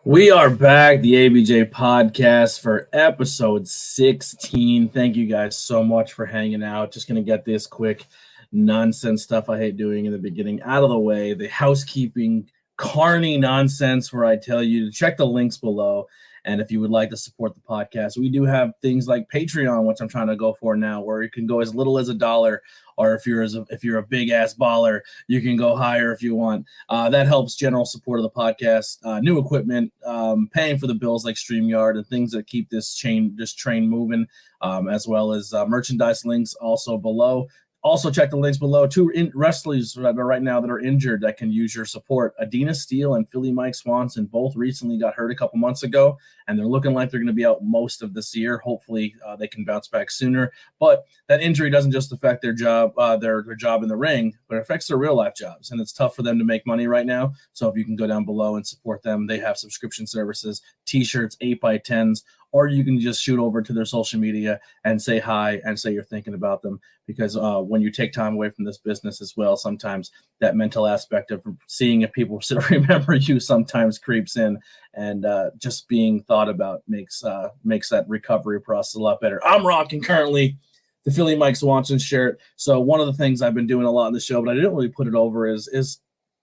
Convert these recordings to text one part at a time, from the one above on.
We are back, the ABJ Podcast, for episode 16. Thank you guys so much for hanging out. Just going to get this quick nonsense stuff I hate doing in the beginning out of the way. The housekeeping, carny nonsense where I tell you to check the links below. And if you would like to support the podcast, we do have things like Patreon, which I'm trying to go for now, where you can go as little as $1, or if you're a big ass baller, you can go higher if you want. That helps general support of the podcast, new equipment, paying for the bills like StreamYard and things that keep this train moving, as well as merchandise links also below. Also, check the links below. Two wrestlers right now that are injured that can use your support. Adina Steele and Philly Mike Swanson both recently got hurt a couple months ago, and they're looking like they're going to be out most of this year. Hopefully, they can bounce back sooner. But that injury doesn't just affect their job, their job in the ring, but it affects their real life jobs, and it's tough for them to make money right now. So if you can go down below and support them, they have subscription services, T-shirts, 8x10s. Or you can just shoot over to their social media and say hi and say you're thinking about them. Because when you take time away from this business as well, sometimes that mental aspect of seeing if people still remember you sometimes creeps in, and just being thought about makes that recovery process a lot better. I'm rocking currently the Philly Mike Swanson shirt. So one of the things I've been doing a lot in the show, but I didn't really put it over, is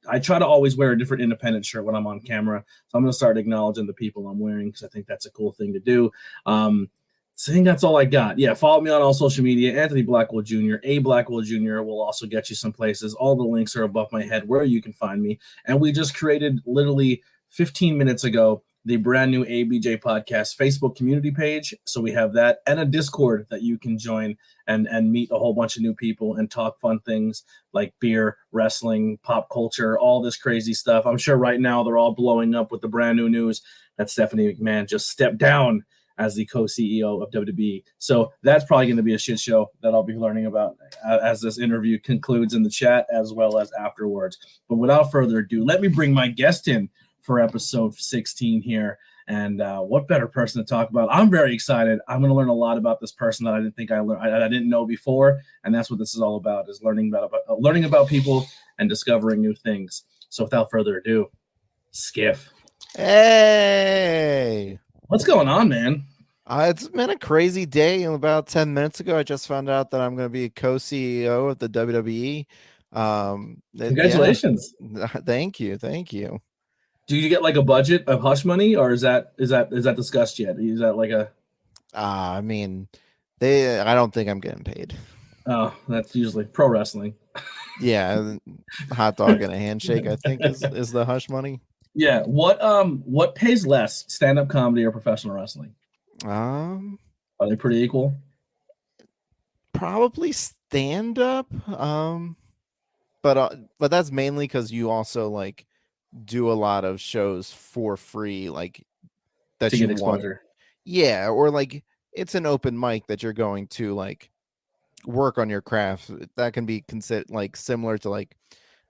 I try to always wear a different independent shirt when I'm on camera. So I'm going to start acknowledging the people I'm wearing because I think that's a cool thing to do. So I think that's all I got. Yeah, follow me on all social media, Anthony Blackwell Jr. A Blackwell Jr. will also get you some places. All the links are above my head where you can find me. And we just created literally 15 minutes ago the brand new ABJ Podcast Facebook community page. So we have that and a Discord that you can join and meet a whole bunch of new people and talk fun things like beer, wrestling, pop culture, all this crazy stuff. I'm sure right now they're all blowing up with the brand new news that Stephanie McMahon just stepped down as the co-CEO of WWE. So that's probably going to be a shit show that I'll be learning about as this interview concludes in the chat as well as afterwards. But without further ado, let me bring my guest in for episode 16 here. And what better person to talk about? I'm very excited. I'm going to learn a lot about this person that I didn't think I didn't know before. And that's what this is all about, is learning about people and discovering new things. So without further ado, Skiff. Hey. What's going on, man? It's been a crazy day. About 10 minutes ago, I just found out that I'm going to be co-CEO of the WWE. Congratulations. Yeah. Thank you. Do you get like a budget of hush money, or is that discussed yet? Is that like a? I mean, I don't think I'm getting paid. Oh, that's usually pro wrestling. Yeah, hot dog and a handshake, I think is the hush money. Yeah. What pays less, stand-up comedy or professional wrestling? Are they pretty equal? Probably stand-up. But that's mainly because you also like do a lot of shows for free, like that to you get exposure. Yeah, or like it's an open mic that you're going to like work on your craft. That can be considered like similar to like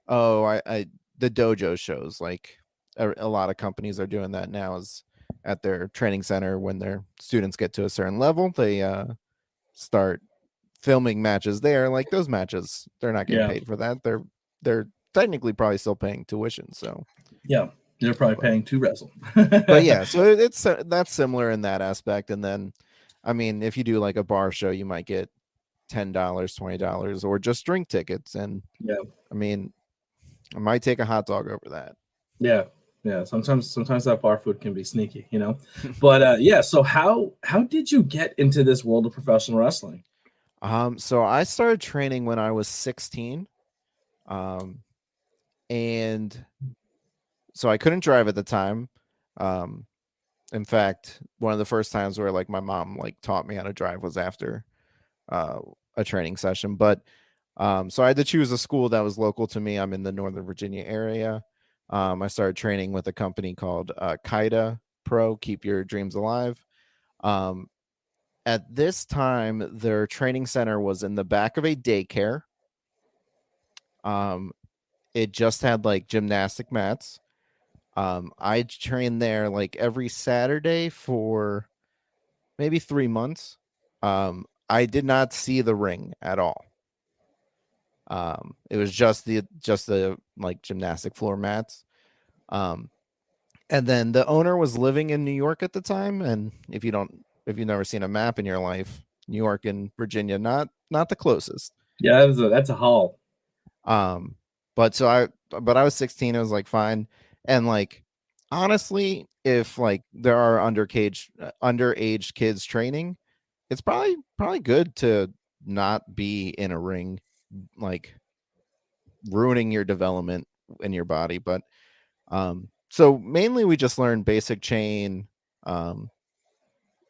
the dojo shows. Like a lot of companies are doing that now, is at their training center when their students get to a certain level, they start filming matches there. Like those matches, they're not getting paid for that. They're technically probably still paying tuition. So yeah, they're probably paying to wrestle. But yeah, so that's similar in that aspect. And then, I mean, if you do like a bar show, you might get $10, $20, or just drink tickets. And I mean, I might take a hot dog over that. Yeah. Sometimes that bar food can be sneaky, you know. But so how did you get into this world of professional wrestling? So I started training when I was 16. And so I couldn't drive at the time. In fact, one of the first times where like my mom like taught me how to drive was after a training session. But so I had to choose a school that was local to me. I'm in the Northern Virginia area. I started training with a company called Kaida Pro, Keep Your Dreams Alive. At this time, their training center was in the back of a daycare. It just had like gymnastic mats. I trained there like every Saturday for maybe 3 months. I did not see the ring at all. It was just the like gymnastic floor mats. And then the owner was living in New York at the time. And if you've never seen a map in your life, New York and Virginia, not the closest. Yeah, that's a haul. But I was 16. It was like fine. And like, honestly, if like there are underage kids training, it's probably good to not be in a ring, like ruining your development in your body. But so mainly we just learned basic chain, and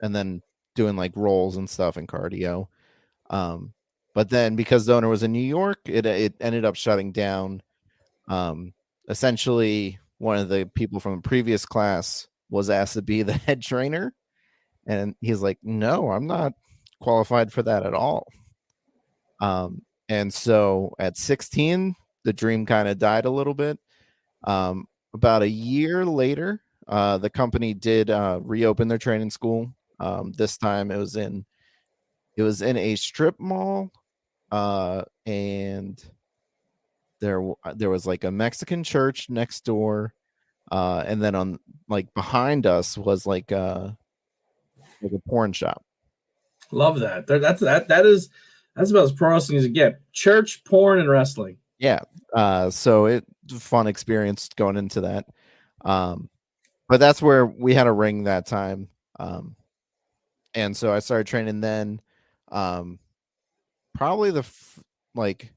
then doing like rolls and stuff and cardio. But then because the owner was in New York, it ended up shutting down. Essentially, one of the people from the previous class was asked to be the head trainer, and he's like, "No, I'm not qualified for that at all." And so at 16, the dream kind of died a little bit. About a year later, the company did reopen their training school. This time it was in a strip mall, and there was like a Mexican church next door, and then on like behind us was like a porn shop. Love that. That's about as pro wrestling as you get. Church, porn, and wrestling. Yeah. So it was a fun experience going into that. But that's where we had a ring that time. And so I started training then. Probably like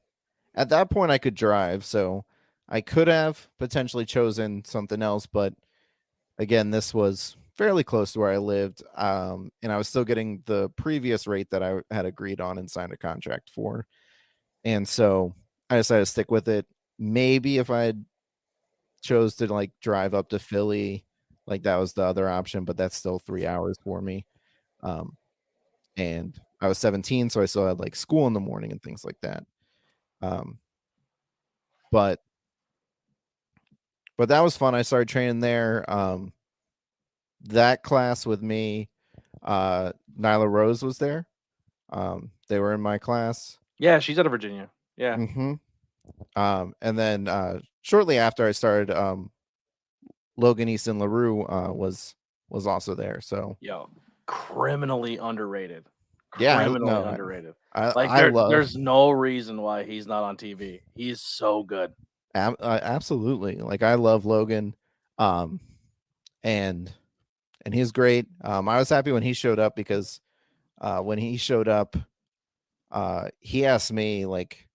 at that point I could drive, so I could have potentially chosen something else, but again, this was fairly close to where I lived. And I was still getting the previous rate that I had agreed on and signed a contract for. And so I decided to stick with it. Maybe if I had chose to like drive up to Philly, like that was the other option, but that's still 3 hours for me. And I was 17, so I still had like school in the morning and things like that. But that was fun. I started training there. That class with me, Nyla Rose was there. They were in my class. Yeah, she's out of Virginia. Yeah. Mm-hmm. And then shortly after I started, Logan Easton LaRue was also there. So Yo, criminally underrated. Yeah, Criminally underrated. Like there's no reason why he's not on TV. He's so good. Absolutely. Like I love Logan. And he's great. I was happy when he showed up because when he showed up, he asked me like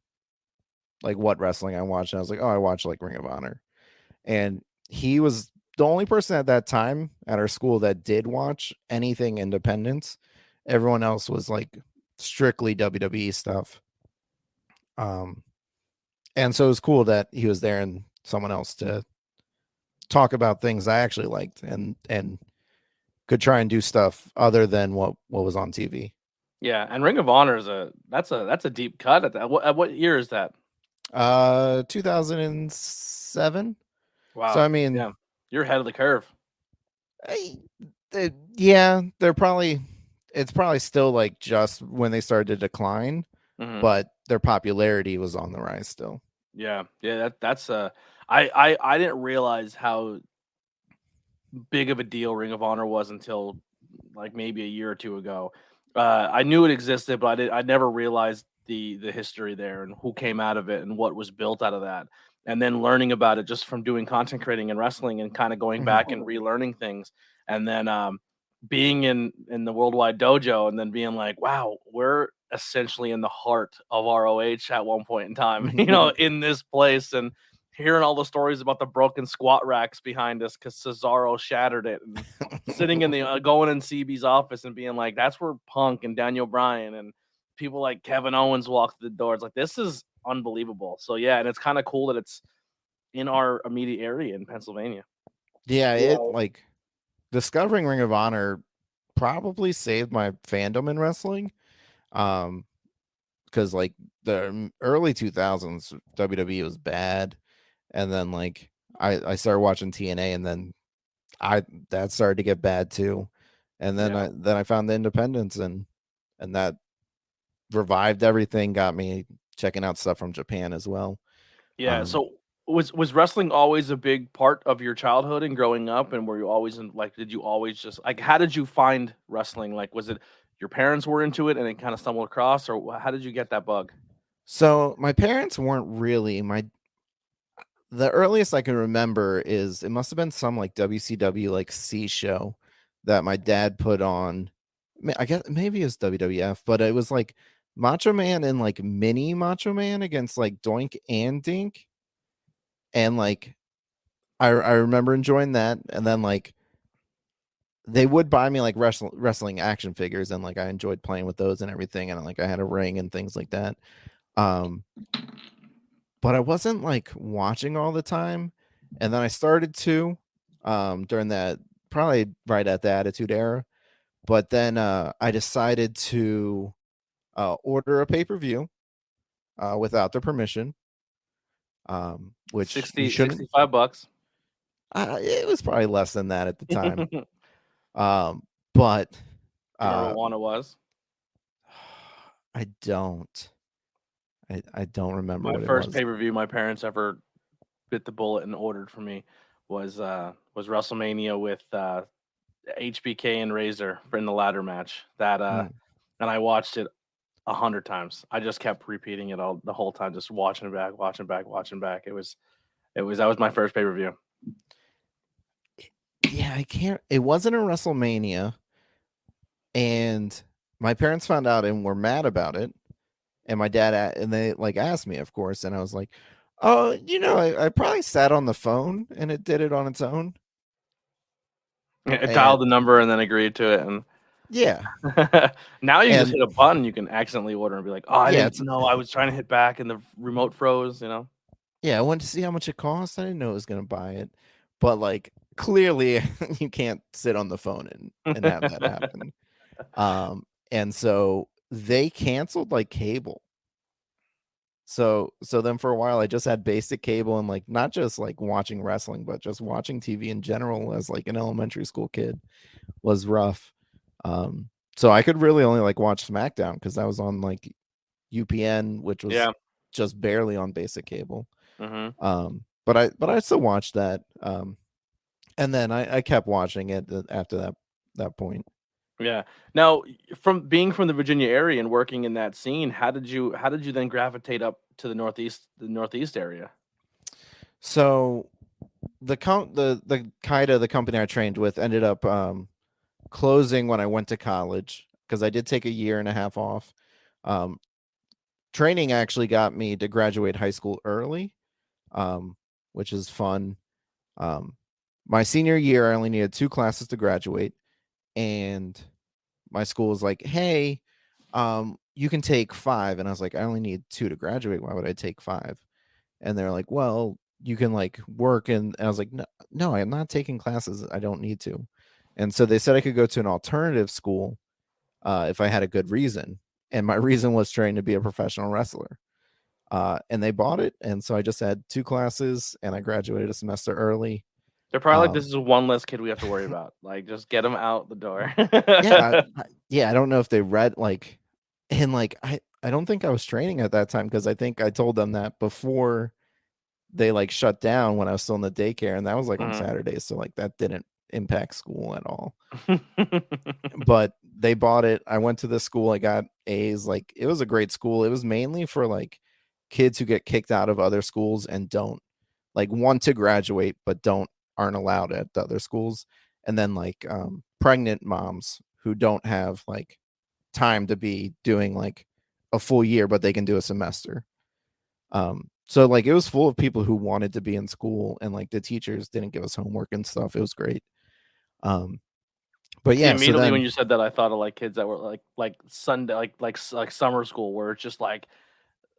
what wrestling I watched. And I was like, oh, I watch like Ring of Honor. And he was the only person at that time at our school that did watch anything independent. Everyone else was like strictly WWE stuff. And so it was cool that he was there and someone else to talk about things I actually liked and could try and do stuff other than what was on TV. Yeah, and Ring of Honor is that's a deep cut at that. What year is that? 2007. Wow. So I mean, yeah, you're ahead of the curve. Yeah, it's probably still like just when they started to decline, but their popularity was on the rise still. Yeah, that's I didn't realize how big of a deal Ring of Honor was until like maybe a year or two ago. I knew it existed, but I never realized the history there and who came out of it and what was built out of that. And then learning about it just from doing content creating and wrestling and kind of going back and relearning things. And then being in the Worldwide Dojo and then being like, wow, we're essentially in the heart of ROH at one point in time, in this place, and hearing all the stories about the broken squat racks behind us because Cesaro shattered it, and sitting in the going in CB's office and being like, that's where Punk and Daniel Bryan and people like Kevin Owens walked the doors. Like, this is unbelievable. So yeah, and it's kind of cool that it's in our immediate area in Pennsylvania. Yeah, it like discovering Ring of Honor probably saved my fandom in wrestling. Because like the early 2000s WWE was bad, and then like I started watching TNA, and then that started to get bad too. And then I found the Independents, and that revived everything, got me checking out stuff from Japan as well. Yeah. So was wrestling always a big part of your childhood and growing up? And were you always did you always just how did you find wrestling? Like, was it your parents were into it and it kind of stumbled across, or how did you get that bug? So my parents weren't really the earliest I can remember is it must have been some like WCW like C show that my dad put on. I guess maybe it was WWF, but it was like Macho Man and like mini Macho Man against like Doink and Dink. And like I remember enjoying that. And then like they would buy me like wrestling action figures, and like I enjoyed playing with those and everything. And like I had a ring and things like that. But I wasn't like watching all the time. And then I started to during that, probably right at the Attitude Era. But then I decided to order a pay-per-view without their permission, which 65 bucks. It was probably less than that at the time. But do you remember what one it was? I don't remember what it was. My first pay-per-view my parents ever bit the bullet and ordered for me was WrestleMania with HBK and Razor in the ladder match. That and I watched it 100 times. I just kept repeating it the whole time, just watching it back. That was my first pay-per-view. Yeah, it wasn't a WrestleMania, and my parents found out and were mad about it. And my dad, and they like asked me, of course, and I was like, "Oh, I probably sat on the phone and it did it on its own." It dialed the number and then agreed to it, and yeah. Now you just hit a button, you can accidentally order and be like, "Oh, I didn't know. I was trying to hit back and the remote froze." Yeah, I wanted to see how much it cost. I didn't know I was going to buy it, but like clearly, you can't sit on the phone and have that happen. And so they canceled like cable. So then for a while I just had basic cable, and like not just like watching wrestling, but just watching TV in general as like an elementary school kid was rough. So I could really only like watch SmackDown because that was on like UPN, which was just barely on basic cable. But I still watched that. And then I kept watching it after that point. Yeah. Now, from being from the Virginia area and working in that scene, how did you then gravitate up to the northeast area? So the Kaida, the company I trained with, ended up closing when I went to college because I did take a year and a half off. Training actually got me to graduate high school early, which is fun. My senior year, I only needed 2 classes to graduate. And my school was like, "Hey, you can take 5." And I was like, "I only need 2 to graduate. Why would I take 5?" And they're like, "Well, you can like work." And I was like, no, I'm not taking classes. I don't need to. And so they said I could go to an alternative school if I had a good reason. And my reason was trying to be a professional wrestler. And they bought it. And so I just had 2 classes and I graduated a semester early. They're probably like, "This is one less kid we have to worry about. Like, just get them out the door." I don't know if they read like, and like I don't think I was training at that time because I think I told them that before they like shut down when I was still in the daycare, and that was like on Saturdays, so like that didn't impact school at all. But they bought it. I went to the school. I got A's. Like it was a great school. It was mainly for like kids who get kicked out of other schools and don't like want to graduate but aren't allowed at the other schools, and then like pregnant moms who don't have like time to be doing like a full year but they can do a semester. So like it was full of people who wanted to be in school, and like the teachers didn't give us homework and stuff. It was great. But yeah, immediately when you said that, I thought of like kids that were like Sunday, like summer school, where it's just like,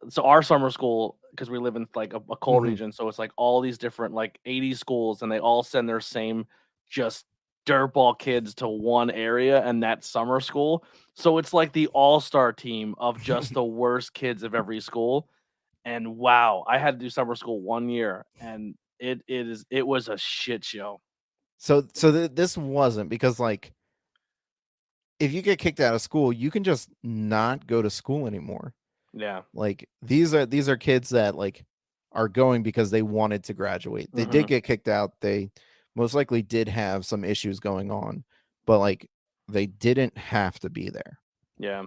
so our summer school, because we live in like a cold region, so it's like all these different like 80 schools, and they all send their same just dirtball kids to one area, and that's summer school. So it's like the all-star team of just the worst kids of every school. And wow, I had to do summer school 1 year, and it was a shit show. So this wasn't, because like if you get kicked out of school, you can just not go to school anymore. Yeah. Like these are kids that like are going because they wanted to graduate. They did get kicked out. They most likely did have some issues going on, but like they didn't have to be there. Yeah.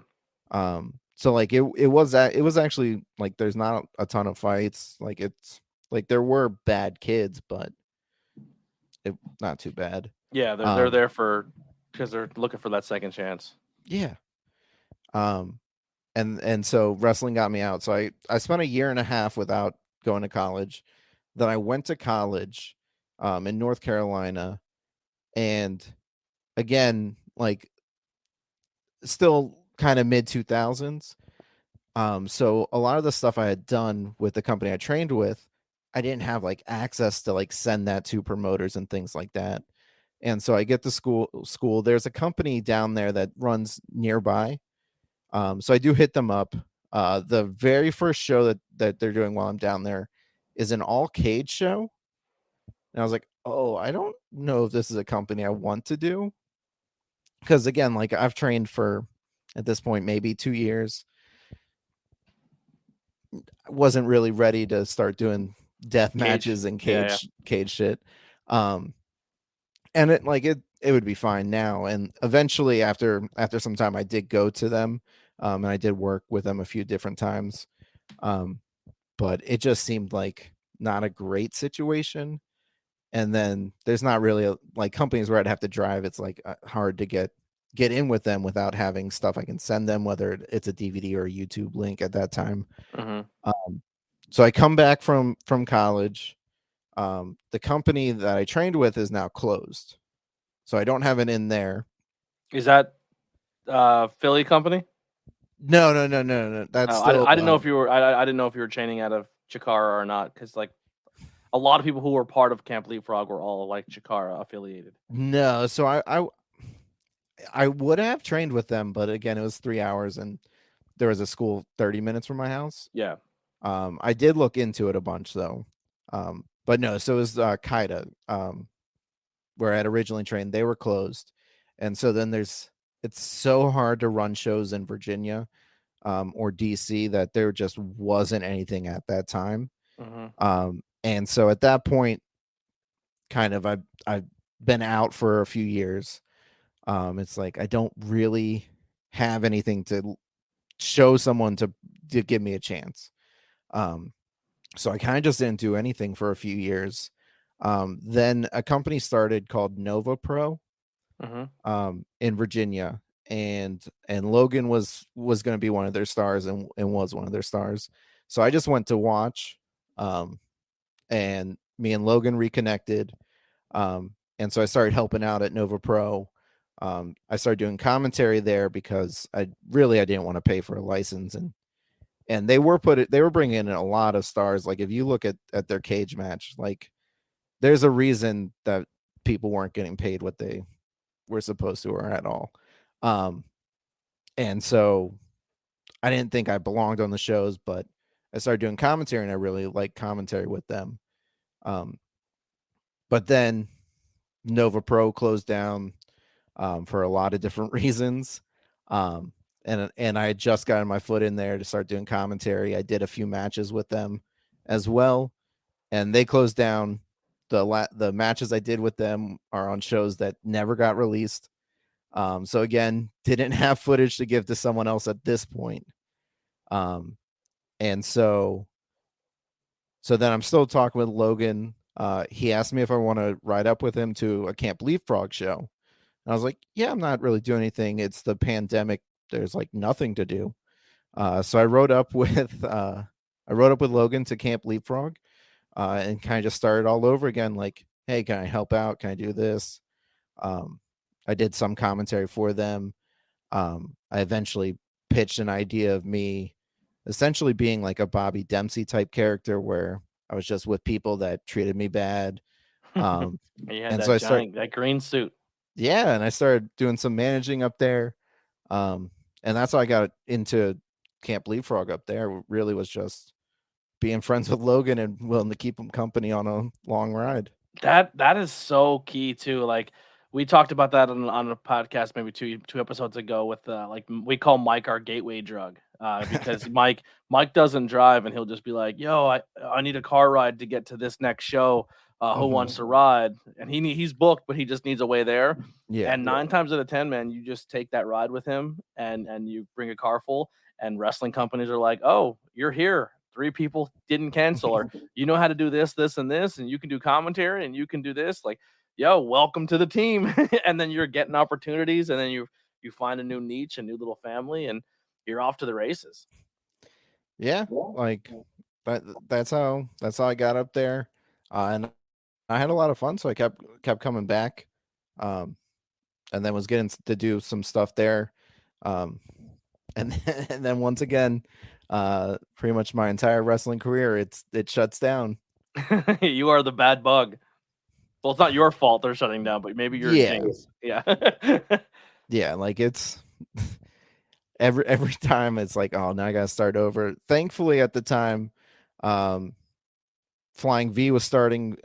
So like it was actually like there's not a ton of fights. Like it's like there were bad kids, but it not too bad. Yeah, they're there because they're looking for that second chance. Yeah. And so wrestling got me out. So I spent a year and a half without going to college. Then I went to college in North Carolina, and again, like still kind of mid 2000s. So a lot of the stuff I had done with the company I trained with, I didn't have like access to like send that to promoters and things like that. And so I get to school. There's a company down there that runs nearby. So I do hit them up. The very first show that they're doing while I'm down there is an all cage show. And I was like, oh, I don't know if this is a company I want to do. Because again, like I've trained for, at this point, maybe 2 years. I wasn't really ready to start doing death matches and cage shit. And it would be fine now. And eventually after some time I did go to them. And I did work with them a few different times. But it just seemed like not a great situation. And then there's not really like companies where I'd have to drive. It's like hard to get in with them without having stuff I can send them, whether it's a DVD or a YouTube link at that time. So I come back from college. The company that I trained with is now closed. So I don't have it in there. Is that Philly company? No. That's still, I didn't know if you were. I didn't know if you were training out of Chikara or not, because like a lot of people who were part of Camp Leapfrog were all like Chikara affiliated. No, so I would have trained with them, but again, it was 3 hours, and there was a school 30 minutes from my house. Yeah. I did look into it a bunch though. But no, so it was Kaida, where I had originally trained. They were closed, and so then it's so hard to run shows in Virginia or DC that there just wasn't anything at that time. And so at that point, kind of I've been out for a few years. It's like I don't really have anything to show someone to give me a chance. So I kind of just didn't do anything for a few years. Then a company started called Nova Pro in Virginia, and Logan was going to be one of their stars and was one of their stars. So I just went to watch, and me and Logan reconnected. And so I started helping out at Nova Pro. I started doing commentary there because I didn't want to pay for a license, and they were bringing in a lot of stars. Like if you look at their cage match, like there's a reason that people weren't getting paid what they were supposed to or at all. And so I didn't think I belonged on the shows, but I started doing commentary, and I really liked commentary with them. But then Nova Pro closed down for a lot of different reasons. And I had just gotten my foot in there to start doing commentary. I did a few matches with them as well, and they closed down. The matches I did with them are on shows that never got released. So again, didn't have footage to give to someone else at this point. And so then I'm still talking with Logan. He asked me if I want to ride up with him to a Camp Leapfrog show. And I was like, yeah, I'm not really doing anything. It's the pandemic. There's like nothing to do. So I rode up with Logan to Camp Leapfrog, and kind of just started all over again. Like, hey, can I help out? Can I do this? I did some commentary for them. I eventually pitched an idea of me essentially being like a Bobby Dempsey type character, where I was just with people that treated me bad. And you had and that so that green suit. Yeah, and I started doing some managing up there. And that's how I got into Camp Leapfrog up there. It really was just being friends with Logan and willing to keep him company on a long ride. That is so key too. Like we talked about that on a podcast maybe two episodes ago with like we call Mike our gateway drug because Mike doesn't drive and he'll just be like, yo, I need a car ride to get to this next show. Who wants to ride? And he's booked, but he just needs a way there. Yeah. And 9 times out of 10, man, you just take that ride with him and you bring a car full. And wrestling companies are like, oh, you're here. 3 people didn't cancel, or you know how to do this, this, and this, and you can do commentary and you can do this. Like, yo, welcome to the team. And then you're getting opportunities, and then you find a new niche, a new little family, and you're off to the races. Yeah, like that's how I got up there, and I had a lot of fun, so I kept coming back, and then was getting to do some stuff there, and then once again, pretty much my entire wrestling career, it shuts down. You are the bad bug. Well, it's not your fault they're shutting down, but maybe you're jinx. Yeah. Yeah, like it's every time it's like, oh, now I gotta start over. Thankfully at the time, Flying V was starting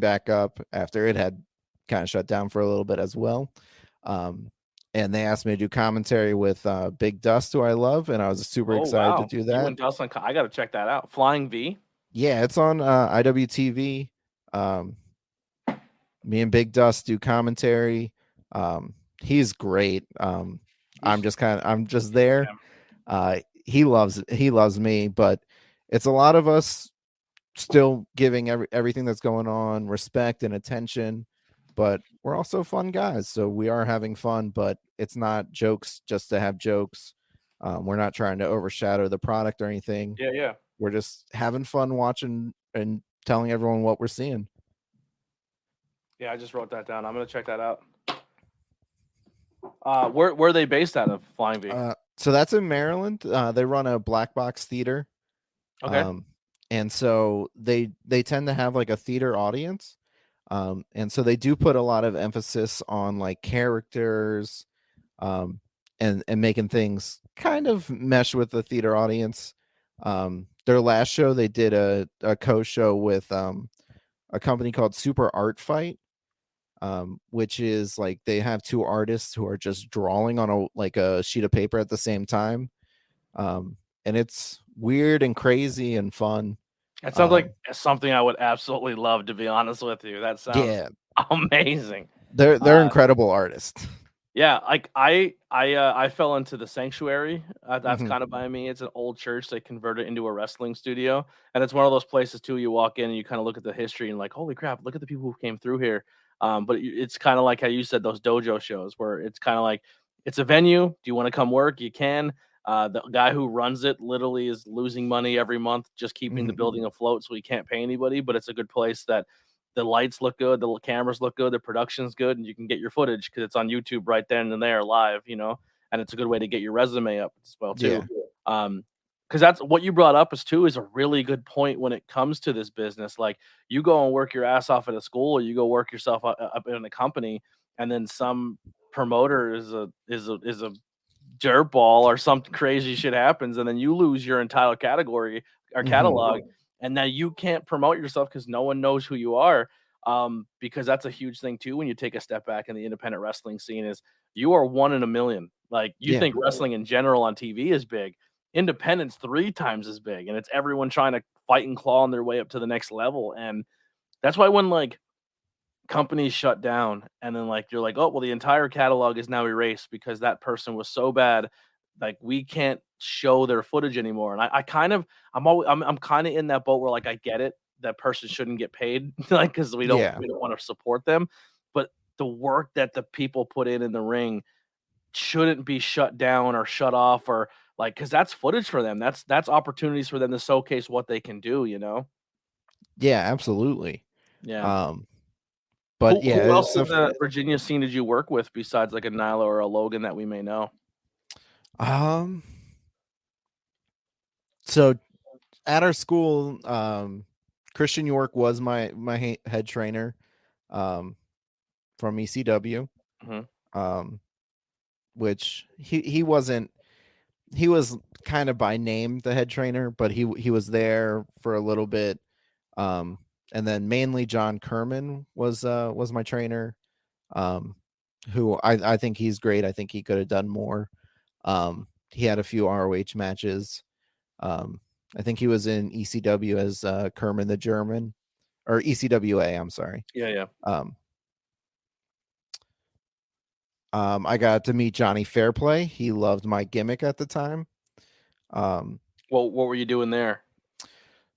back up after it had kind of shut down for a little bit as well. And they asked me to do commentary with Big Dust, who I love, and I was super excited to do that. You and Dust I got to check that out. Flying V? Yeah, it's on IWTV. Me and Big Dust do commentary. He's great. I'm just there. He loves me, but it's a lot of us still giving everything that's going on respect and attention, but we're also fun guys, so we are having fun, but it's not jokes just to have jokes. We're not trying to overshadow the product or anything. Yeah. We're just having fun watching and telling everyone what we're seeing. Yeah, I just wrote that down. I'm gonna check that out. Where are they based out of, Flying V? So that's in Maryland. They run a black box theater. Okay. And so they tend to have like a theater audience. And so they do put a lot of emphasis on like characters, and making things kind of mesh with the theater audience. Their last show, they did a co-show with a company called Super Art Fight, which is like they have 2 artists who are just drawing on a sheet of paper at the same time. And it's weird and crazy and fun. It sounds like something I would absolutely love, to be honest with you. That sounds amazing. They're incredible artists. Yeah, like I fell into the Sanctuary. That's kind of by me. It's an old church they converted into a wrestling studio, and it's one of those places too. You walk in and you kind of look at the history and like, holy crap, look at the people who came through here. But it's kind of like how you said those dojo shows, where it's kind of like it's a venue. Do you want to come work? You can. The guy who runs it literally is losing money every month just keeping the building afloat, so he can't pay anybody. But it's a good place that the lights look good, the cameras look good, the production's good, and you can get your footage because it's on YouTube right then and there live, and it's a good way to get your resume up as well too. Because that's what you brought up is a really good point when it comes to this business. Like you go and work your ass off at a school, or you go work yourself up in a company, and then some promoter is a dirtball or something crazy shit happens, and then you lose your entire category or catalog, and now you can't promote yourself because no one knows who you are. Because that's a huge thing too when you take a step back in the independent wrestling scene is you are 1 in a million. Like you think wrestling in general on TV is big, independent's 3 times as big, and it's everyone trying to fight and claw on their way up to the next level. And that's why when like companies shut down and then like you're like, oh well, the entire catalog is now erased because that person was so bad, like we can't show their footage anymore. And I'm kind of in that boat where like I get it, that person shouldn't get paid like because we don't want to support them, but the work that the people put in the ring shouldn't be shut down or shut off, or like because that's footage for them, that's opportunities for them to showcase what they can do. Yeah, absolutely. But who else in the Virginia scene did you work with besides like a Nyla or a Logan that we may know? So at our school, Christian York was my head trainer, from ECW, which he wasn't he was kind of by name the head trainer, but he was there for a little bit. And then mainly John Kerman was my trainer. Who I think he's great. I think he could have done more. He had a few ROH matches. I think he was in ECW as Kerman the German, or ECWA. I'm sorry. Yeah. I got to meet Johnny Fairplay. He loved my gimmick at the time. What were you doing there?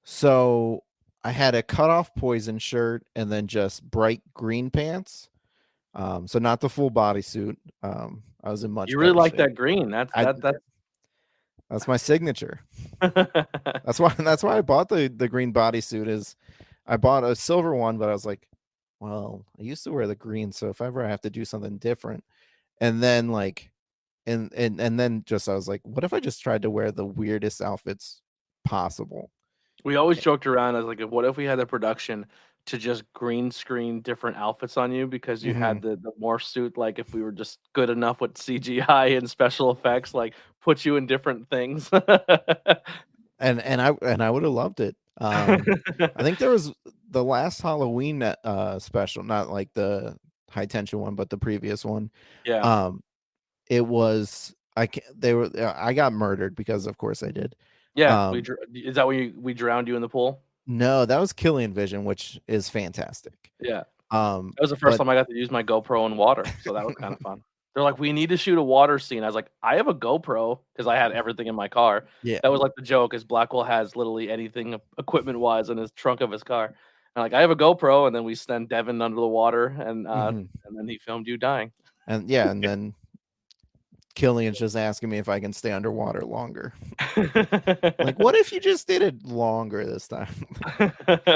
So I had a cutoff poison shirt and then just bright green pants. So not the full bodysuit. I was in much. You really better like shape. that green. That's my signature. That's why I bought the green bodysuit. Is I bought a silver one, but I was like, well, I used to wear the green, so if ever I have to do something different, and then like, and then just I was like, what if I just tried to wear the weirdest outfits possible? We always joked around as like, what if we had the production to just green screen different outfits on you because you had the morph suit? Like if we were just good enough with CGI and special effects, like put you in different things. and I would have loved it. I think there was the last Halloween special, not like the high tension one, but the previous one. Yeah. It was I got murdered because of course I did. Yeah. Is that when we drowned you in the pool? No, that was Killian Vision, which is fantastic. Yeah. That was the first time I got to use my GoPro in water, so that was kind of fun. They're like, we need to shoot a water scene. I was like, I have a GoPro because I had everything in my car. Yeah, that was like the joke, is Blackwell has literally anything equipment wise in his trunk of his car. And like, I have a GoPro, and then we send Devin under the water, and then he filmed you dying. And yeah, and then Killian's just asking me if I can stay underwater longer. Like, what if you just did it longer this time?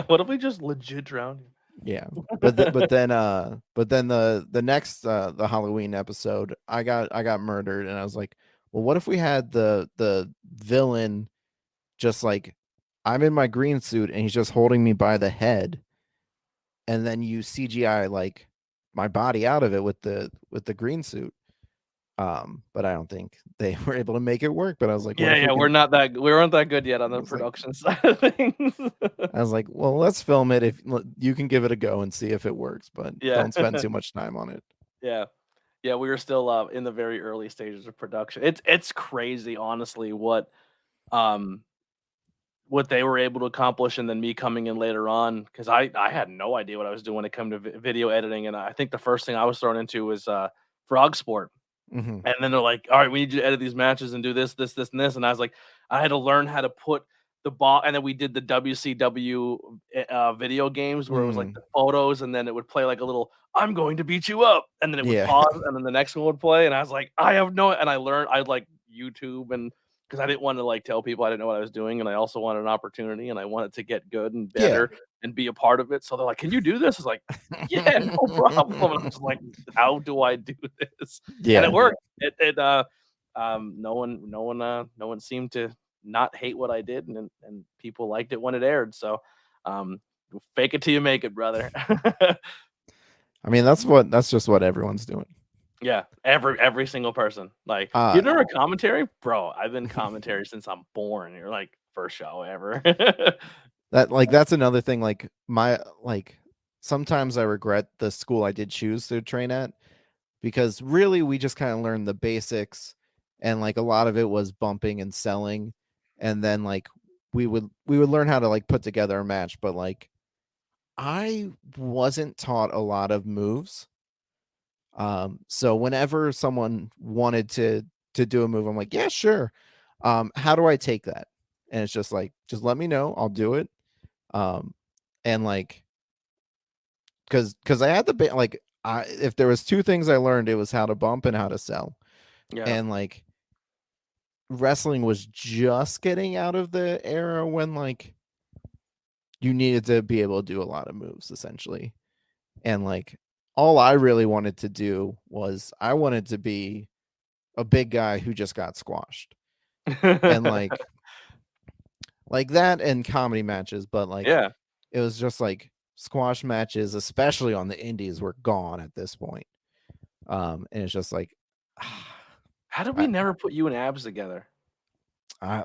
What if we just legit drowned you? Yeah, but then the next the Halloween episode, I got murdered, and I was like, well, what if we had the villain just like, I'm in my green suit and he's just holding me by the head, and then you CGI like my body out of it with the green suit. But I don't think they were able to make it work. But I was like, we weren't that good yet on the production side of things. I was like, well, let's film it. If you can give it a go and see if it works, but don't spend too much time on it. Yeah, we were still in the very early stages of production. It's crazy, honestly, what they were able to accomplish, and then me coming in later on, because I had no idea what I was doing when it came to video editing, and I think the first thing I was thrown into was Frog Sport. And then they're like, all right, we need you to edit these matches and do this, and this. And I was like, I had to learn how to put the ball. And then we did the WCW video games where it was like the photos, and then it would play like a little, I'm going to beat you up. And then it would pause, and then the next one would play. And I was like, and I learned, I like YouTube, and because I didn't want to like tell people I didn't know what I was doing. And I also wanted an opportunity, and I wanted to get good and better and be a part of it. So they're like, can you do this? I was like, yeah, no problem. And I was like, how do I do this? Yeah. And it worked. No one seemed to not hate what I did, and people liked it when it aired. So fake it till you make it, brother. I mean, that's just what everyone's doing. Yeah, every single person. Like, you never commentary, bro. I've been commentary since I'm born. You're like, first show ever. That's another thing. Like sometimes I regret the school I did choose to train at, because really we just kind of learned the basics, and like a lot of it was bumping and selling, and then like we would learn how to like put together a match, but like I wasn't taught a lot of moves. So whenever someone wanted to do a move, I'm like, yeah, sure. How do I take that? And it's just like, just let me know, I'll do it. And like, cause I had the if there was two things I learned, it was how to bump and how to sell. Yeah. And like, wrestling was just getting out of the era when like you needed to be able to do a lot of moves, essentially. And like, all I really wanted to do was I wanted to be a big guy who just got squashed. And like that and comedy matches, but like, it was just like squash matches, especially on the indies, were gone at this point. And it's just like, how did we never put you and Abs together? I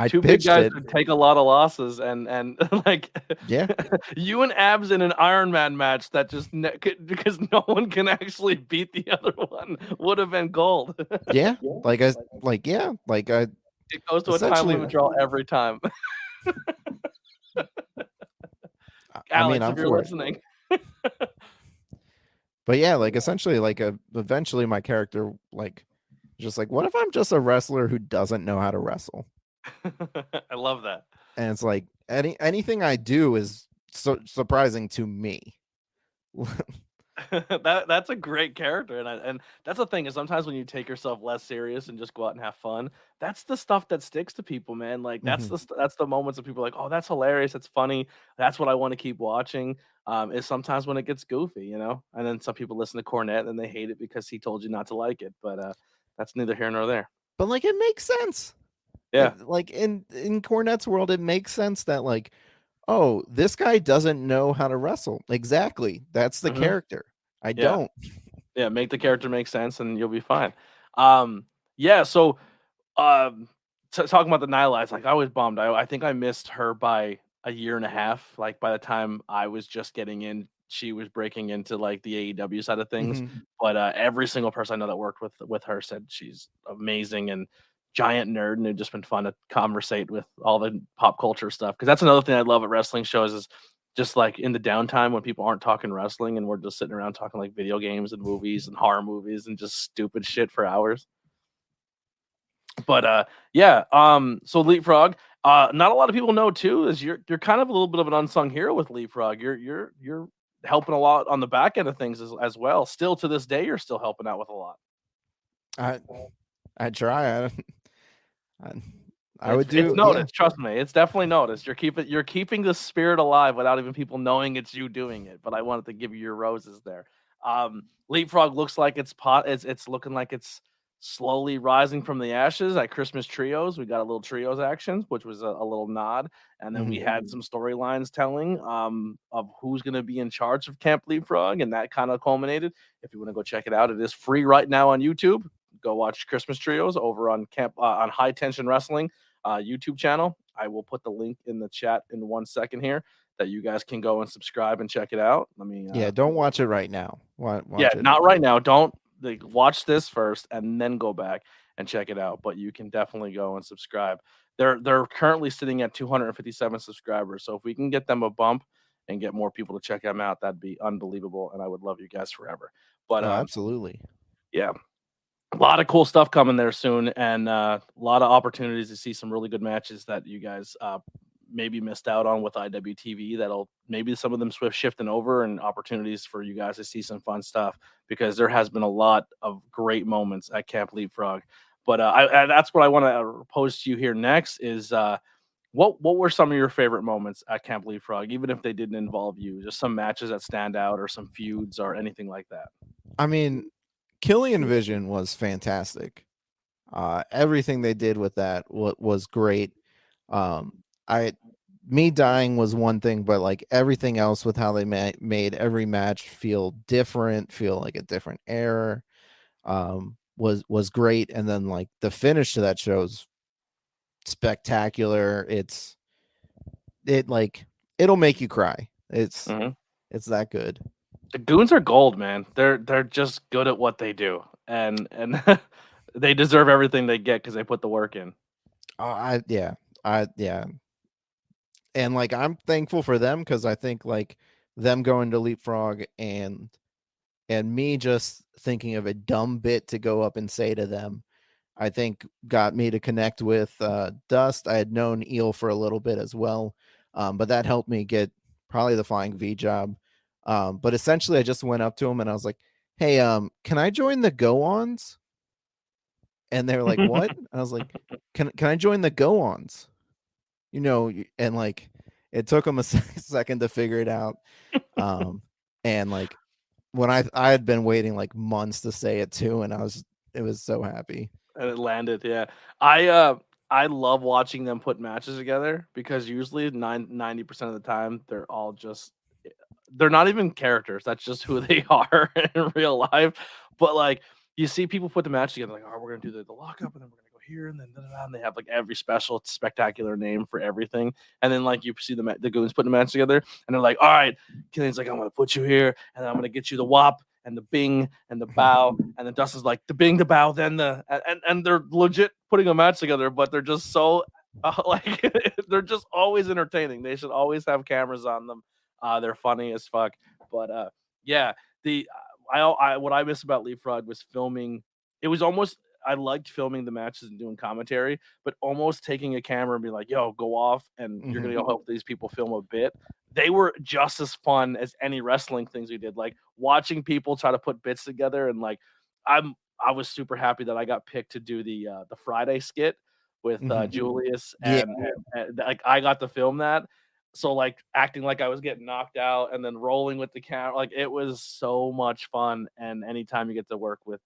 Two big pitched guys it. who take a lot of losses, and like Yeah. you and Abs in an Iron Man match that just because no one can actually beat the other one would have been gold. Yeah. It goes to a time essentially, limit draw every time. I mean, Alex, I'm if you're for it. listening. But yeah, essentially, eventually my character, just what if I'm just a wrestler who doesn't know how to wrestle? I love that. And it's like anything I do is so surprising to me. That's a great character, and that's the thing is sometimes when you take yourself less serious and just go out and have fun, that's the stuff that sticks to people, man. Like that's the moments that people are like, oh, that's hilarious, that's funny, that's what I want to keep watching. Is sometimes when it gets goofy, and then some people listen to Cornette and they hate it because he told you not to like it, but that's neither here nor there. But it makes sense. Yeah, in Cornette's world, it makes sense that oh, this guy doesn't know how to wrestle. Exactly. That's the character. I don't. Yeah, make the character make sense and you'll be fine. Yeah, so talking about the Nylites, I was bummed. I think I missed her by a year and a half. By the time I was just getting in, she was breaking into the AEW side of things. But every single person I know that worked with her said she's amazing and giant nerd, and it'd just been fun to conversate with all the pop culture stuff. Because that's another thing I love at wrestling shows is just in the downtime when people aren't talking wrestling and we're just sitting around talking video games and movies and horror movies and just stupid shit for hours. But yeah, so Leapfrog, not a lot of people know too is you're kind of a little bit of an unsung hero with Leapfrog. You're helping a lot on the back end of things as well. Still to this day, you're still helping out with a lot. I try. I would do. It's noticed. Yeah. Trust me, it's definitely noticed. You're keeping the spirit alive without even people knowing it's you doing it. But I wanted to give you your roses there. Leapfrog looks like it's looking like it's slowly rising from the ashes at Christmas Trios. We got a little Trios action, which was a little nod, and then we had some storylines telling of who's going to be in charge of Camp Leapfrog, and that kind of culminated. If you want to go check it out, it is free right now on YouTube. Go watch Christmas Trios over on on High Tension Wrestling YouTube channel. I will put the link in the chat in 1 second here that you guys can go and subscribe and check it out. Let me. Don't watch it right now. Watch it. Not right now. Don't watch this first and then go back and check it out. But you can definitely go and subscribe. They're currently sitting at 257 subscribers. So if we can get them a bump and get more people to check them out, that'd be unbelievable. And I would love you guys forever. But absolutely, yeah. A lot of cool stuff coming there soon, and a lot of opportunities to see some really good matches that you guys maybe missed out on with IWTV. That'll maybe some of them shifting over, and opportunities for you guys to see some fun stuff because there has been a lot of great moments at Camp Leapfrog. But that's what I want to pose to you here next is what were some of your favorite moments at Camp Leapfrog, even if they didn't involve you? Just some matches that stand out or some feuds or anything like that. I mean, Killian Vision was fantastic. Everything they did with that was great. Me dying was one thing, but everything else with how they made every match feel different, feel like a different era, was great. And then the finish to that show's spectacular. It'll make you cry. It's that good. The Goons are gold, man. They're just good at what they do, and they deserve everything they get because they put the work in. Yeah. And I'm thankful for them because I think them going to Leapfrog and me just thinking of a dumb bit to go up and say to them, I think got me to connect with Dust. I had known Eel for a little bit as well, but that helped me get probably the Flying V job. But essentially I just went up to him and I was like, hey, can I join the go-ons? And they were like, what? I was like, can I join the go-ons? And it took them a second to figure it out. And when I had been waiting months to say it too, and it was so happy. And it landed, yeah. I love watching them put matches together because usually 90% of the time they're not even characters. That's just who they are in real life. But you see people put the match together, oh, we're gonna do the lockup, and then we're gonna go here, and then and they have like every special spectacular name for everything. And then like you see the goons putting the match together, and they're like, all right, Killian's like, I'm gonna put you here, and then I'm gonna get you the whop and the bing and the bow, and then Dustin's like the bing, the bow, then the and they're legit putting a match together, but they're just so like they're just always entertaining. They should always have cameras on them. They're funny as fuck. But yeah, the I what I miss about Leapfrog was filming. It was almost I liked filming the matches and doing commentary, but almost taking a camera and be like, "Yo, go off," and you're gonna go help these people film a bit. They were just as fun as any wrestling things we did. Like watching people try to put bits together, and like I was super happy that I got picked to do the Friday skit with Julius, and like I got to film that. So like acting like I was getting knocked out and then rolling with the camera, like it was so much fun. And anytime you get to work with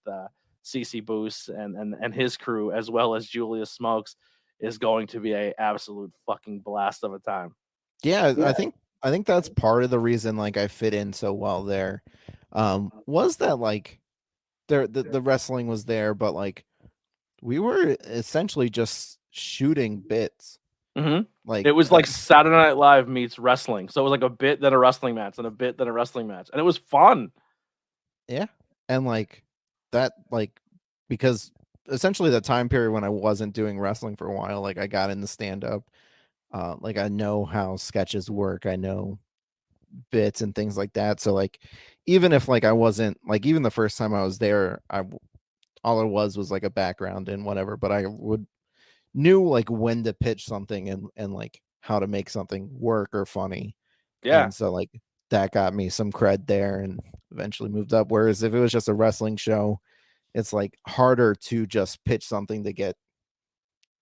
CC Boost and his crew as well as Julius Smokes is going to be a absolute fucking blast of a time. Yeah, I think that's part of the reason like I fit in so well there. Was that like the wrestling was there, but like we were essentially just shooting bits. Like it was like Saturday Night Live meets wrestling. So it was like a bit, then a wrestling match, and a bit, then a wrestling match, and it was fun. Yeah, and like that, like because essentially the time period when I wasn't doing wrestling for a while, like I got into stand up. Like I know how sketches work. I know bits and things like that. So like even if like I wasn't like even the first time I was there, all it was like a background and whatever, but I knew like when to pitch something and like how to make something work or funny. Yeah. And so like that got me some cred there and eventually moved up. Whereas if it was just a wrestling show, it's like harder to just pitch something to get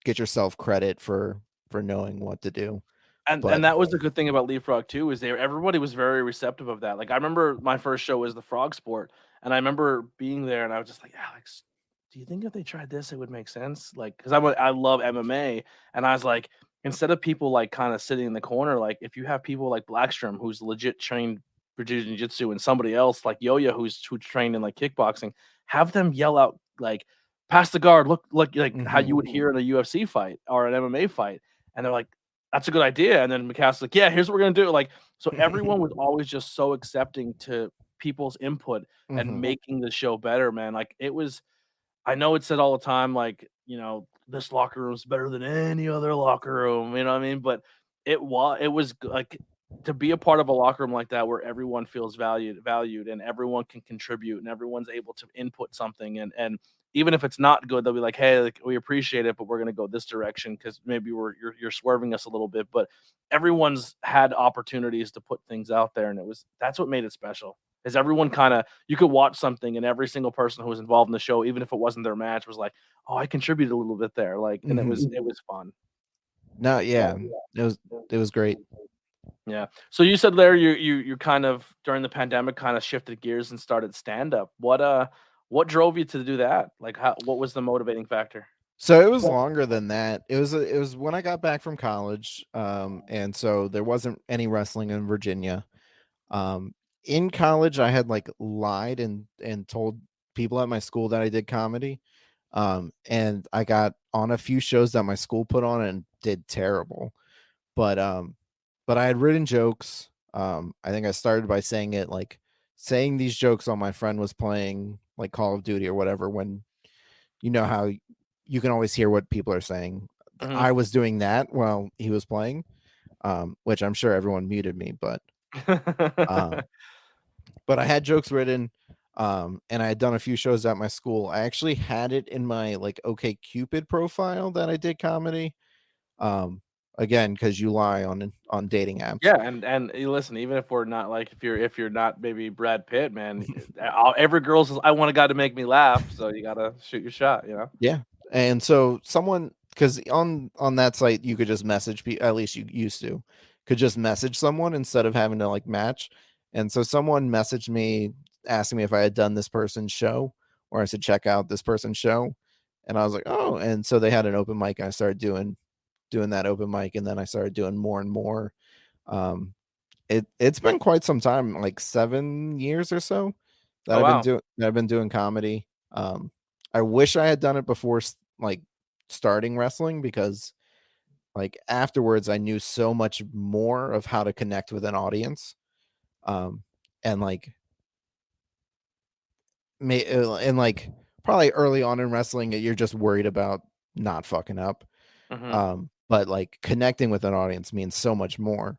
yourself credit for knowing what to do. And that was the good thing about Leapfrog too, is everybody was very receptive of that. Like I remember my first show was the Frog Sport, and I remember being there, and I was just like, Alex, do you think if they tried this, it would make sense? Like, because I love MMA, and I was like, instead of people like kind of sitting in the corner, like if you have people like Blackstrom, who's legit trained for jiu-jitsu, and somebody else like Yo-Yo, who's trained in like kickboxing, have them yell out like, "Pass the guard!" Look like how you would hear in a UFC fight or an MMA fight, and they're like, that's a good idea. And then McCask's like, yeah, here's what we're going to do. Like, so everyone was always just so accepting to people's input and making the show better, man. Like it was, I know it's said all the time, like, you know, this locker room is better than any other locker room, you know what I mean? But it was like to be a part of a locker room like that, where everyone feels valued and everyone can contribute and everyone's able to input something. And even if it's not good, they'll be like, hey, like, we appreciate it, but we're going to go this direction because maybe you're swerving us a little bit. But everyone's had opportunities to put things out there, and that's what made it special. Is everyone kind of, you could watch something and every single person who was involved in the show, even if it wasn't their match, was like, oh, I contributed a little bit there, like, and it was fun. No, yeah, it was great. Yeah. So you said there you kind of during the pandemic kind of shifted gears and started stand up. What drove you to do that? Like what was the motivating factor? So it was longer than that. It was when I got back from college. And so there wasn't any wrestling in Virginia. In college I had like lied and told people at my school that I did comedy. And I got on a few shows that my school put on and did terrible. But I had written jokes. I think I started by saying these jokes while my friend was playing like Call of Duty or whatever, when you know how you can always hear what people are saying. I was doing that while he was playing, which I'm sure everyone muted me, but I had jokes written, and I had done a few shows at my school. I actually had it in my like OkCupid profile that I did comedy. Again, because you lie on dating apps. Yeah, and listen, even if we're not like if you're not maybe Brad Pitt, man, every girl says I want a guy to make me laugh, so you gotta shoot your shot, you know. Yeah, and so someone, because on that site you could just message people, at least you used to, could just message someone instead of having to like match. And so someone messaged me asking me if I had done this person's show, or I should check out this person's show, and I was like, oh, and so they had an open mic, and I started doing that open mic, and then I started doing more and more. It's been quite some time, like 7 years or so that I've been doing comedy. I wish I had done it before like starting wrestling, because like afterwards I knew so much more of how to connect with an audience. And like and like probably early on in wrestling you're just worried about not fucking up. But like connecting with an audience means so much more.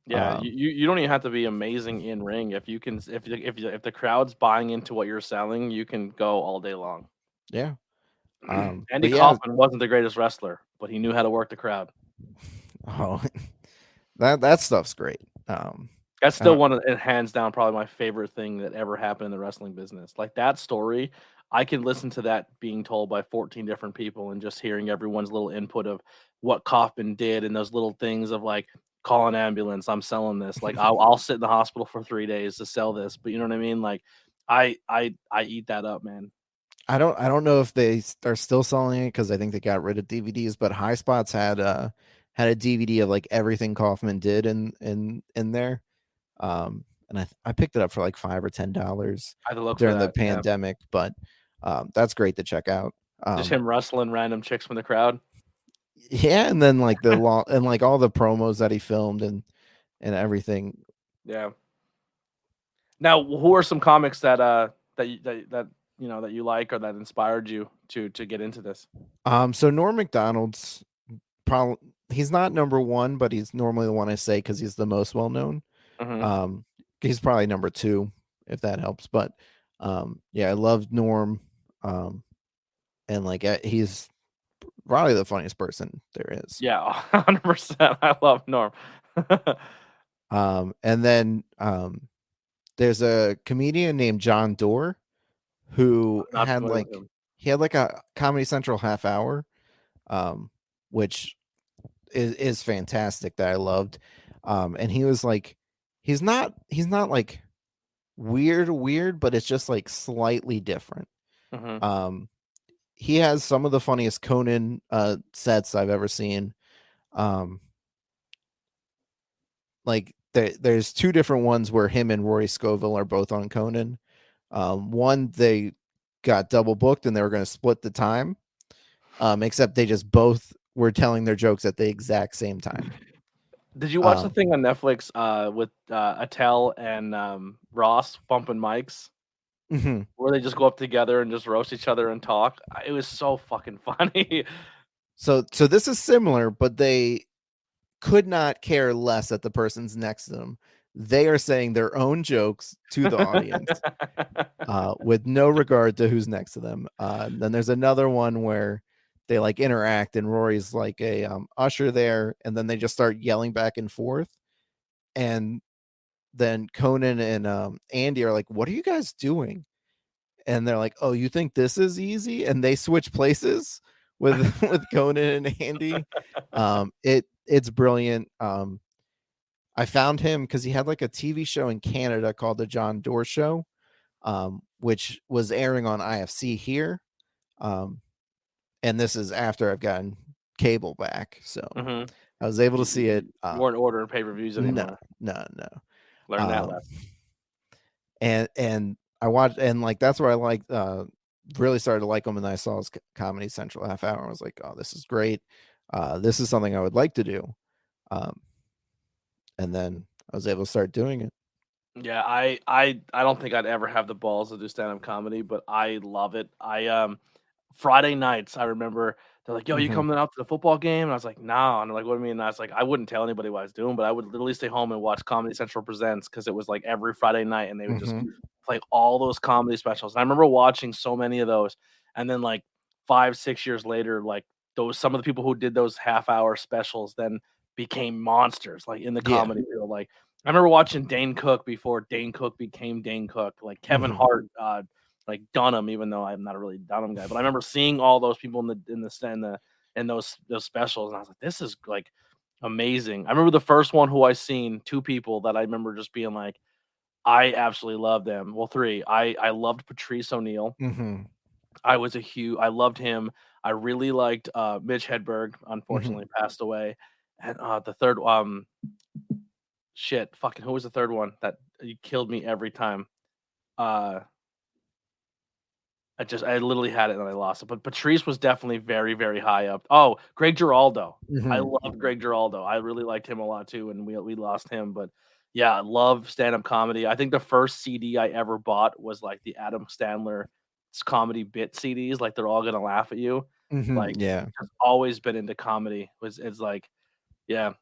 Yeah, you don't even have to be amazing in ring. If you can, if the crowd's buying into what you're selling, you can go all day long. Yeah. Andy but yeah, Kaufman wasn't the greatest wrestler, but he knew how to work the crowd. oh, that stuff's great. That's still one of, and hands down, probably my favorite thing that ever happened in the wrestling business. Like that story, I can listen to that being told by 14 different people and just hearing everyone's little input of what Kaufman did and those little things of like, call an ambulance, I'm selling this. Like I'll sit in the hospital for 3 days to sell this. But you know what I mean? Like I eat that up, man. I don't know if they are still selling it, because I think they got rid of DVDs, but High Spots had a DVD of like everything Kaufman did in there. And I picked it up for like $5 or $10 during the pandemic, but that's great to check out. Just him wrestling random chicks from the crowd. Yeah, and then like and like all the promos that he filmed and everything. Yeah. Now, who are some comics that you like or that inspired you to get into this? So Norm Macdonald's probably, he's not number one, but he's normally the one I say because he's the most well known. He's probably number two, if that helps. But yeah, I love Norm. And like he's probably the funniest person there is. Yeah, 100%. I love Norm. And then there's a comedian named John Doerr who had like a Comedy Central half hour, which is fantastic, that I loved. And he was like, he's not like weird, but it's just like slightly different. He has some of the funniest Conan sets I've ever seen. Like there's two different ones where him and Rory Scovel are both on Conan. One, they got double booked and they were going to split the time, except they just both were telling their jokes at the exact same time. Did you watch the thing on Netflix with Attell and Ross bumping mics? Where they just go up together and just roast each other and talk. It was so fucking funny. So this is similar, but they could not care less that the person's next to them. They are saying their own jokes to the audience with no regard to who's next to them. Then there's another one where they like interact and Rory's like a usher there, and then they just start yelling back and forth. And then Conan and Andy are like, "What are you guys doing?" And they're like, "Oh, you think this is easy?" And they switch places with Conan and Andy. It's brilliant. I found him because he had like a TV show in Canada called The John Doerr Show, which was airing on IFC here. And this is after I've gotten cable back, so I was able to see it. You weren't ordering pay-per-views anymore. No. Learn that lesson. And I watched, and like that's where I really started to like him, and I saw his Comedy Central half hour. I was like, oh, this is great. This is something I would like to do. And then I was able to start doing it. Yeah, I don't think I'd ever have the balls to do stand-up comedy, but I love it. Friday nights, I remember they're like, "Yo, you coming out to the football game?" And I was like, "No." And they're like, "What do you mean?" And I was like, I wouldn't tell anybody what I was doing, but I would literally stay home and watch Comedy Central Presents, because it was like every Friday night, and they would just play all those comedy specials. And I remember watching so many of those. And then like 5-6 years later, like some of the people who did those half-hour specials then became monsters, like in the comedy field. Like I remember watching Dane Cook before Dane Cook became Dane Cook, like Kevin Hart, like Dunham, even though I'm not a really Dunham guy, but I remember seeing all those people in those specials, and I was like, this is like amazing. I remember the first one who I seen, two people that I remember just being like, I absolutely love them. Well, three. I loved Patrice O'Neal. I loved him. I really liked Mitch Hedberg, unfortunately passed away. And the third who was the third one that killed me every time? I literally had it and I lost it. But Patrice was definitely very, very high up. Oh, Greg Giraldo. I love Greg Giraldo. I really liked him a lot too, and we lost him. But yeah, I love stand-up comedy. I think the first CD I ever bought was like the Adam Sandler comedy bit CDs. Like they're all gonna laugh at you. Like Yeah. I've always been into comedy. It's like, yeah,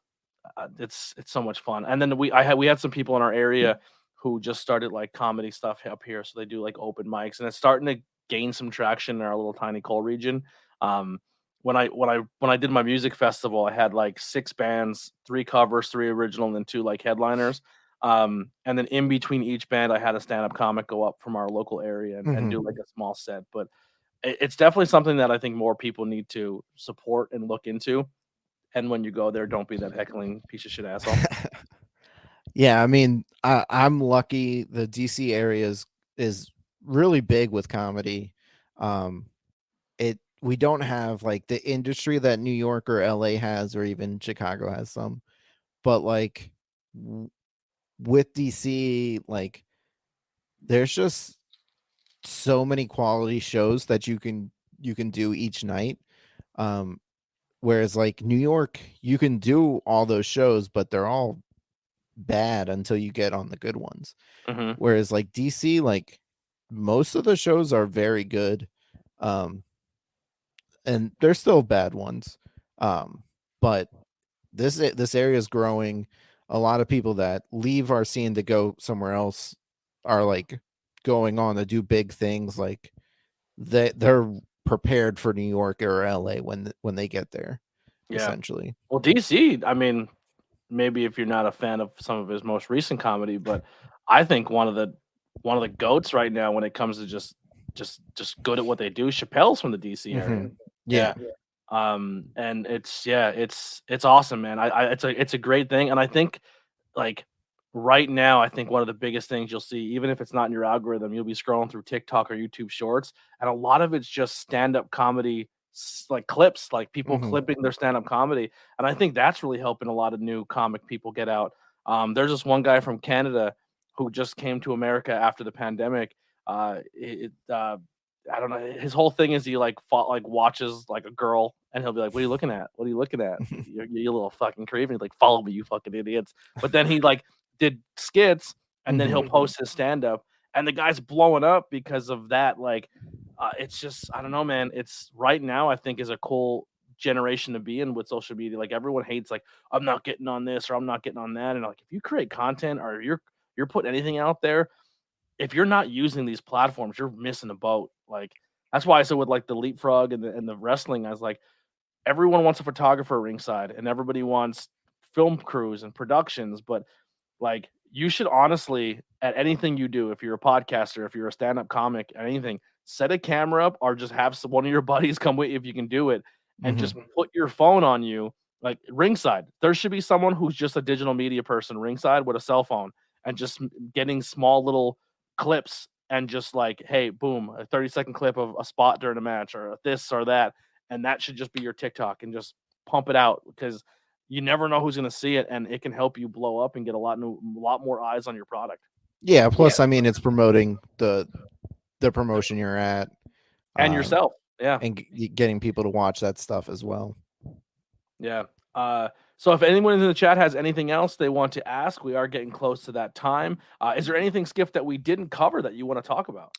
it's so much fun. And then we had some people in our area who just started like comedy stuff up here, so they do like open mics, and it's starting to gain some traction in our little tiny coal region. When I did my music festival, I had like 6 bands, 3 covers, 3 original, and then 2 like headliners. And then in between each band, I had a stand-up comic go up from our local area and do like a small set. But it's definitely something that I think more people need to support and look into. And when you go there, don't be that heckling piece of shit asshole. Yeah, I mean, I'm lucky. The DC area is really big with comedy. We don't have like the industry that New York or LA has, or even Chicago has some, but like with DC, like there's just so many quality shows that you can do each night. Whereas like New York, you can do all those shows, but they're all bad until you get on the good ones. Whereas like DC, like most of the shows are very good. And they're still bad ones. But this area is growing. A lot of people that leave our scene to go somewhere else are like going on to do big things. Like they're prepared for New York or LA when they get there. Yeah. Essentially. Well, DC, I mean, maybe if you're not a fan of some of his most recent comedy, but I think one of the goats right now when it comes to just good at what they do. Chappelle's from the DC area. Yeah. And it's awesome, man. It's a great thing, and I think like right now, I think one of the biggest things you'll see, even if it's not in your algorithm, you'll be scrolling through TikTok or YouTube Shorts, and a lot of it's just stand-up comedy, like clips, like people clipping their stand-up comedy, and I think that's really helping a lot of new comic people get out. There's this one guy from Canada who just came to America after the pandemic. I don't know. His whole thing is he like watches like a girl, and he'll be like, "What are you looking at? What are you looking at? You little fucking creep." And he's like, "Follow me, you fucking idiots." But then he like did skits, and then he'll post his stand up, and the guy's blowing up because of that. Like, it's just, I don't know, man. It's right now, I think, is a cool generation to be in with social media. Like everyone hates like, I'm not getting on this or I'm not getting on that, and like if you create content or you're putting anything out there, if you're not using these platforms, you're missing a boat. Like that's why I said with like the leapfrog and the wrestling, I was like, everyone wants a photographer ringside and everybody wants film crews and productions, but like you should honestly, at anything you do, if you're a podcaster, if you're a stand-up comic, anything, set a camera up or just have one of your buddies come with you if you can do it, and just put your phone on you, like ringside. There should be someone who's just a digital media person ringside with a cell phone and just getting small little clips and just like, hey, boom, a 30-second clip of a spot during a match or this or that, and that should just be your TikTok, and just pump it out because you never know who's going to see it, and it can help you blow up and get a lot more eyes on your product. Yeah. Plus, I mean, it's promoting the promotion you're at and yourself. Yeah, and getting people to watch that stuff as well. Yeah. So if anyone in the chat has anything else they want to ask, we are getting close to that time. Is there anything, Skiff, that we didn't cover that you want to talk about?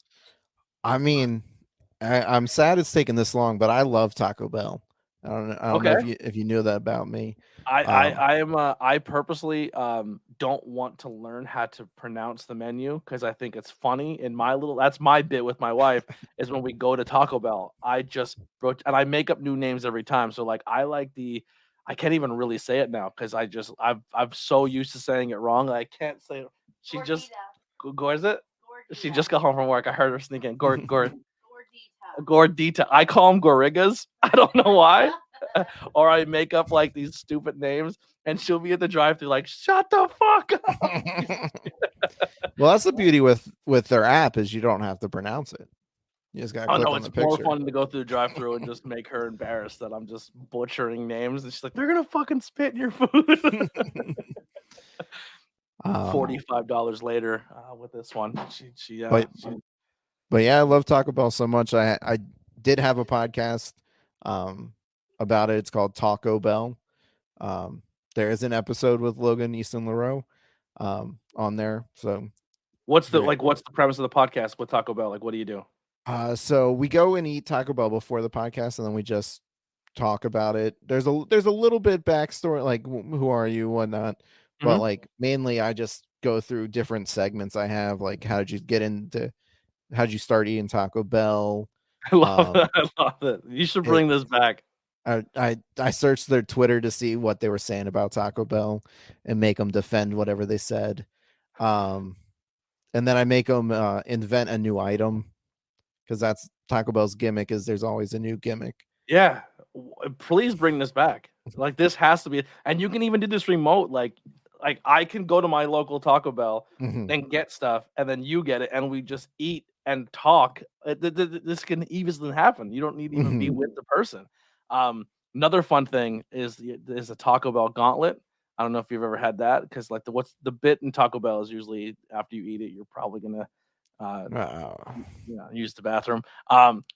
I mean, I'm sad it's taken this long, but I love Taco Bell. I don't know if you knew that about me. I purposely don't want to learn how to pronounce the menu because I think it's funny. That's my bit with my wife is when we go to Taco Bell, and I make up new names every time. So like I can't even really say it now because I'm so used to saying it wrong. I can't say it. She just Gordita. She just got home from work. I heard her sneaking. Gordita. I call them Gorrigas. I don't know why. Or I make up like these stupid names, and she'll be at the drive-thru like, "Shut the fuck up." Well, that's the beauty with their app is you don't have to pronounce it. You just got to click on the picture. It's more fun to go through the drive-thru and just make her embarrassed that I'm just butchering names, and she's like, "They're gonna fucking spit in your food." $45 later with this one. But yeah, I love Taco Bell so much. I did have a podcast about it. It's called Taco Bell. There is an episode with Logan Easton Leroux on there. So What's the premise of the podcast with Taco Bell? Like, what do you do? so we go and eat Taco Bell before the podcast, and then we just talk about it. There's a little bit backstory, like who are you, whatnot, but Mhm. like mainly I just go through different segments I have, like how'd you start eating Taco Bell? I love that. I love it. You should bring this back. I searched their Twitter to see what they were saying about Taco Bell and make them defend whatever they said. And then I make them invent a new item, because that's Taco Bell's gimmick, is there's always a new gimmick. Yeah, please bring this back. Like, this has to be, and you can even do this remote. Like I can go to my local Taco Bell and get stuff, and then you get it, and we just eat and talk. This can easily happen. You don't need to even be with the person. Another fun thing is a Taco Bell gauntlet. I don't know if you've ever had that, because like what's the bit in Taco Bell is usually after you eat it, you're probably gonna use the bathroom.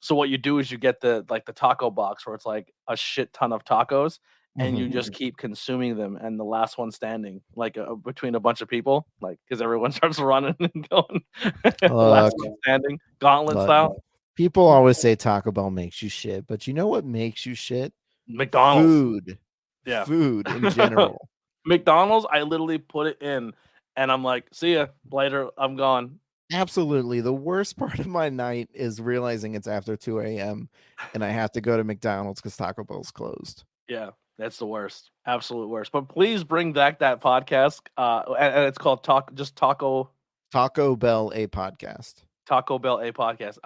So what you do is you get the taco box where it's like a shit ton of tacos, and you just keep consuming them, and the last one standing, like between a bunch of people, like because everyone starts running and going. The last one standing, gauntlet style. People always say Taco Bell makes you shit, but you know what makes you shit? McDonald's. Food. Yeah. Food in general. McDonald's, I literally put it in, and I'm like, see ya later, I'm gone. Absolutely. The worst part of my night is realizing it's after 2 a.m. and I have to go to McDonald's because Taco Bell's closed. Yeah, that's the worst. Absolute worst. But please bring back that podcast. And it's called Taco Bell a podcast. Taco Bell a podcast.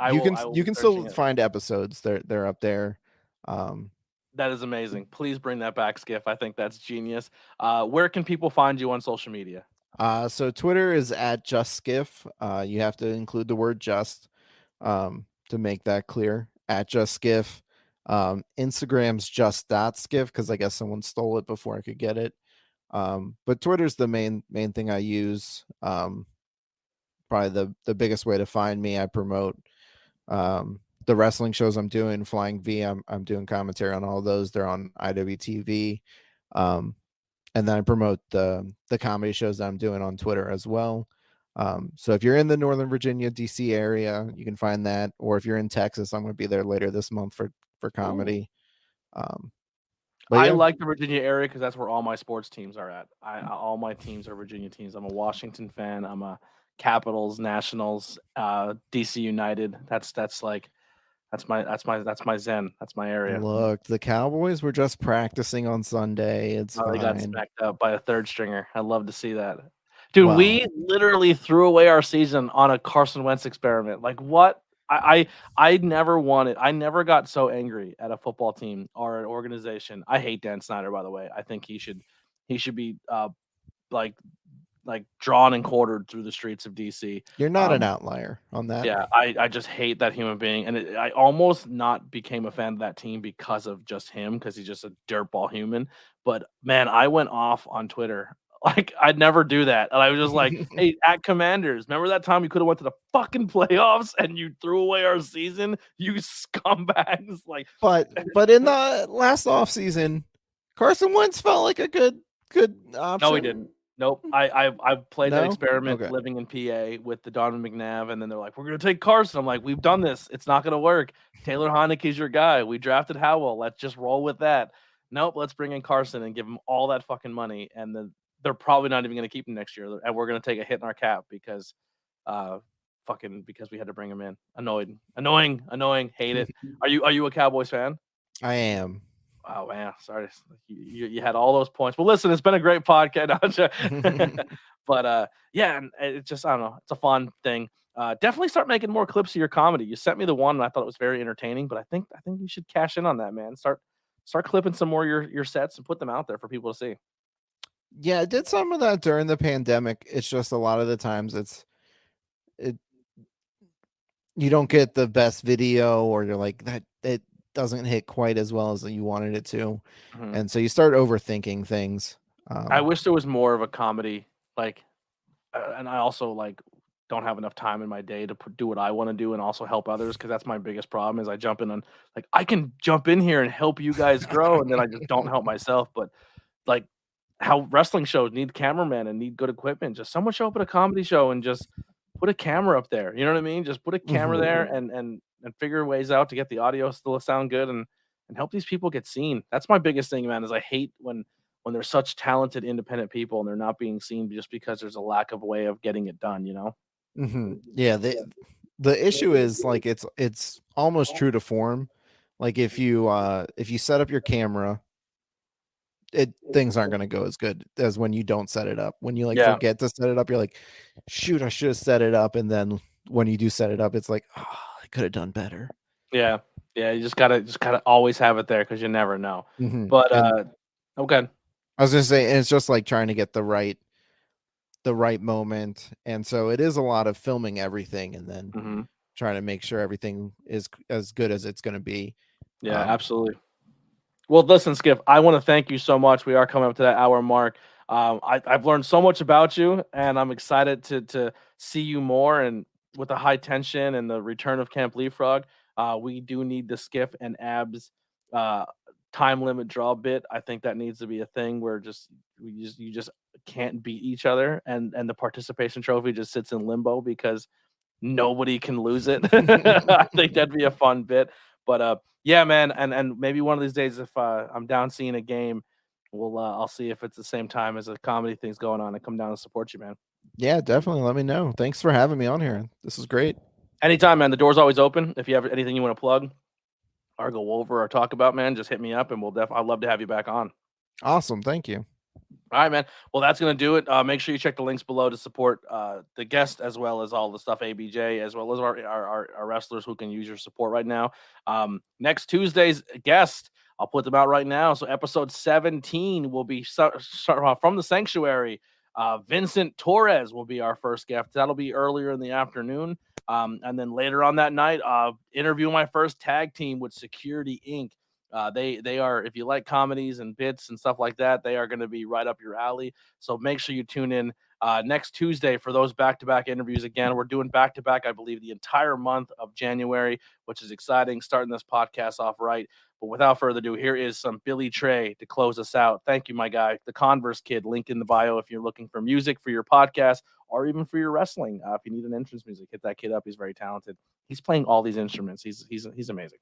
You can still find episodes. They're up there. That is amazing. Please bring that back, Skiff. I think that's genius. Where can people find you on social media? So Twitter is at JustSkiff. You have to include the word just to make that clear. At JustSkiff. Instagram's just.skiff, because I guess someone stole it before I could get it. But Twitter's the main thing I use. Probably the biggest way to find me. I promote the wrestling shows I'm doing. Flying V, I'm doing commentary on all those. They're on IWTV. And then I promote the comedy shows that I'm doing on Twitter as well. So if you're in the Northern Virginia, DC area, you can find that. Or if you're in Texas, I'm going to be there later this month for comedy. I like the Virginia area because that's where all my sports teams are at. All my teams are Virginia teams. I'm a Washington fan. I'm a Capitals, Nationals, DC United. That's my zen. That's my area. Look, the Cowboys were just practicing on Sunday. It's fine. They got smacked up by a third stringer. I'd love to see that. Dude, we literally threw away our season on a Carson Wentz experiment. Like, what? I never got so angry at a football team or an organization. I hate Dan Snyder, by the way. I think he should be like drawn and quartered through the streets of DC. You're not an outlier on that. Yeah, I just hate that human being, and I almost not became a fan of that team because of just him, because he's just a dirtball human. But man, I went off on Twitter. Like, I'd never do that, and I was just like, "Hey, at Commanders, remember that time you could have went to the fucking playoffs and you threw away our season, you scumbags!" Like, but in the last offseason, Carson Wentz felt like a good option. No, he didn't. Nope. I played that experiment living in PA with the Donovan McNabb, and then they're like, "We're gonna take Carson." I'm like, "We've done this. It's not gonna work. Taylor Heineke's your guy. We drafted Howell. Let's just roll with that." Nope. Let's bring in Carson and give him all that fucking money, and then they're probably not even gonna keep him next year, and we're gonna take a hit in our cap because we had to bring him in. Annoying. Hate it. Are you a Cowboys fan? I am. Oh man, sorry. You had all those points. Well, listen, it's been a great podcast. But yeah, and it's just, I don't know, it's a fun thing. Definitely start making more clips of your comedy. You sent me the one, and I thought it was very entertaining. But I think you should cash in on that, man. Start clipping some more of your sets and put them out there for people to see. Yeah, I did some of that during the pandemic. It's just a lot of the times you don't get the best video, or you're like, that it doesn't hit quite as well as you wanted it to. And so you start overthinking things. I wish there was more of a comedy, like, and I also like don't have enough time in my day to do what I want to do and also help others, because that's my biggest problem is I jump in on like I can jump in here and help you guys grow, and then I just don't help myself. But like how wrestling shows need cameramen and need good equipment. Just someone show up at a comedy show and just put a camera up there. You know what I mean? Just put a camera there and figure ways out to get the audio still sound good and help these people get seen. That's my biggest thing, man, is I hate when there's such talented independent people and they're not being seen just because there's a lack of way of getting it done, you know? Yeah, the issue is like it's almost true to form. Like if you set up your camera, things aren't going to go as good as when you don't set it up. When you forget to set it up, you're like, shoot, I should have set it up. And then when you do set it up, it's like, oh, I could have done better. Yeah. You just gotta always have it there because you never know. But okay. I was gonna say, and it's just like trying to get the right moment, and so it is a lot of filming everything and then trying to make sure everything is as good as it's going to be. Yeah, absolutely. Well, listen, Skiff, I want to thank you so much. We are coming up to that hour mark. I've learned so much about you, and I'm excited to see you more. And with the high tension and the return of Camp Leapfrog, we do need the Skiff and Abs time limit draw bit. I think that needs to be a thing where you just can't beat each other, and the participation trophy just sits in limbo because nobody can lose it. I think that'd be a fun bit. But yeah, man, and maybe one of these days if I'm down seeing a game, I'll see if it's the same time as a comedy thing's going on and come down and support you, man. Yeah, definitely. Let me know. Thanks for having me on here. This is great. Anytime, man. The door's always open. If you have anything you want to plug or go over or talk about, man, just hit me up and I'd love to have you back on. Awesome. Thank you. All right, man. Well, that's going to do it. Make sure you check the links below to support the guest as well as all the stuff ABJ, as well as our wrestlers who can use your support right now. Next Tuesday's guest, I'll put them out right now. So episode 17 will be from the Sanctuary. Vincent Torres will be our first guest. That'll be earlier in the afternoon. And then later on that night, interview my first tag team with Security Inc. They are, if you like comedies and bits and stuff like that, they are going to be right up your alley. So make sure you tune in next Tuesday for those back-to-back interviews. Again, we're doing back-to-back, I believe, the entire month of January, which is exciting, starting this podcast off right. But without further ado, here is some Billy Trey to close us out. Thank you, my guy. The Converse Kid, link in the bio if you're looking for music for your podcast or even for your wrestling. If you need an entrance music, hit that kid up. He's very talented. He's playing all these instruments. He's amazing.